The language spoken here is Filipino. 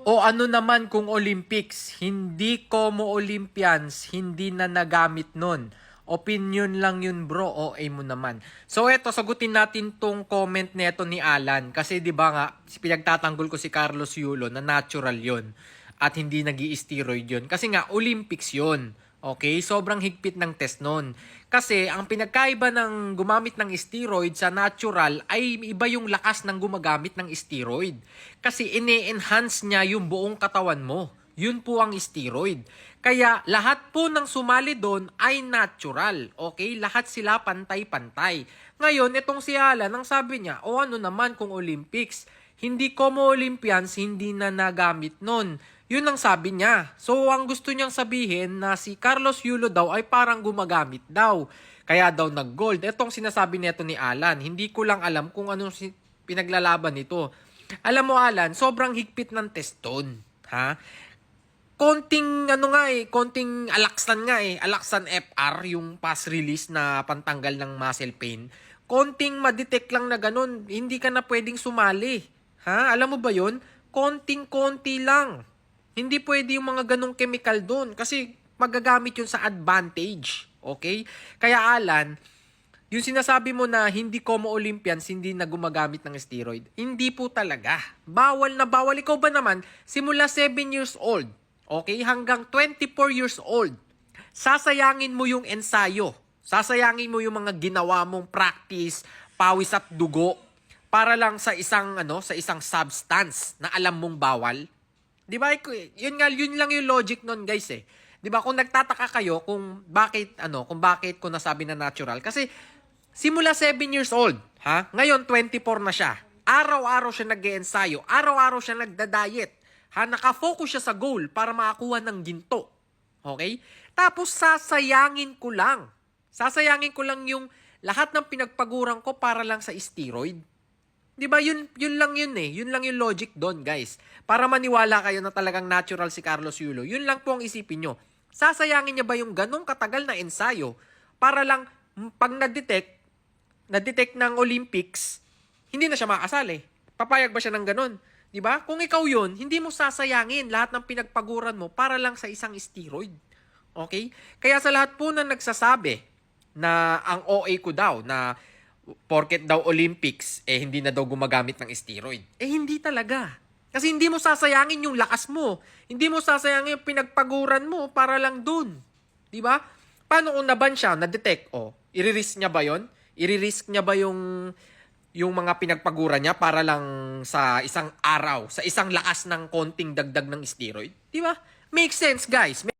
O ano naman kung Olympics, hindi Como Olympians, hindi na nagamit nun. Opinion lang yun bro, OA mo naman. So eto, sagutin natin tong comment neto ni Alan. Kasi di ba nga, pinagtatanggol ko si Carlos Yulo na natural yon at hindi nag-i-steroid yun. Kasi nga, Olympics yun. Okay? Sobrang higpit ng test nun. Kasi ang pinagkaiba ng gumamit ng steroid sa natural ay iba yung lakas ng gumagamit ng steroid. Kasi ine-enhance niya yung buong katawan mo. Yun po ang steroid. Kaya lahat po ng sumali doon ay natural. Okay? Lahat sila pantay-pantay. Ngayon, itong si Alan, ang sabi niya, o ano naman kung Olympics? Hindi Como Olympians, hindi na nagamit nun. Yun ang sabi niya. So, ang gusto niyang sabihin na si Carlos Yulo daw ay parang gumagamit daw. Kaya daw nag-gold. Itong sinasabi nito ni Alan. Hindi ko lang alam kung anong pinaglalaban nito. Alam mo Alan, sobrang higpit ng teston. Ha? Konting konting Alaxan nga eh. Alaxan FR, yung pass release na pantanggal ng muscle pain. Konting ma-detect lang na ganun, hindi ka na pwedeng sumali. Ha? Alam mo ba yun? Konting-konti lang. Hindi pwede yung mga ganong chemical doon kasi magagamit yun sa advantage. Okay? Kaya Alan, yung sinasabi mo na hindi Como Olympians, hindi na gumagamit ng steroid, hindi po talaga. Bawal na bawal. Ikaw ba naman, simula 7 years old, okay, hanggang 24 years old, sasayangin mo yung ensayo. Sasayangin mo yung mga ginawa mong practice, pawis at dugo, para lang sa isang substance na alam mong bawal. 'Di ba? Yun lang yung logic nun, guys eh. 'Di ba? Kung nagtataka kayo kung bakit ko nasabi na natural kasi simula 7 years old, ha? Ngayon 24 na siya. Araw-araw siya nag-eensayo, araw-araw siya nagda-diet. Ha, naka-focus siya sa goal para makakuha ng ginto. Okay? Tapos sasayangin ko lang. Sasayangin ko lang yung lahat ng pinagpaguran ko para lang sa steroid. 'Di ba? Yun lang yun eh. Yun lang yung logic doon, guys. Para maniwala kayo na talagang natural si Carlos Yulo. Yun lang po ang isipin nyo. Sasayangin niya ba yung ganong katagal na ensayo para lang pag na-detect ng Olympics, hindi na siya makasali. Papayag ba siya ng ganon? 'Di ba? Kung ikaw yun, hindi mo sasayangin lahat ng pinagpaguran mo para lang sa isang steroid. Okay? Kaya sa lahat po na nagsasabi na ang OA ko daw na porket daw Olympics, hindi na daw gumagamit ng steroid. Hindi talaga. Kasi hindi mo sasayangin yung lakas mo. Hindi mo sasayangin yung pinagpaguran mo para lang dun. Diba? Paano kung naban siya, na-detect? I-risk niya ba yon? I-risk niya ba yung mga pinagpaguran niya para lang sa isang araw, sa isang lakas ng konting dagdag ng steroid? Diba? Makes sense, guys.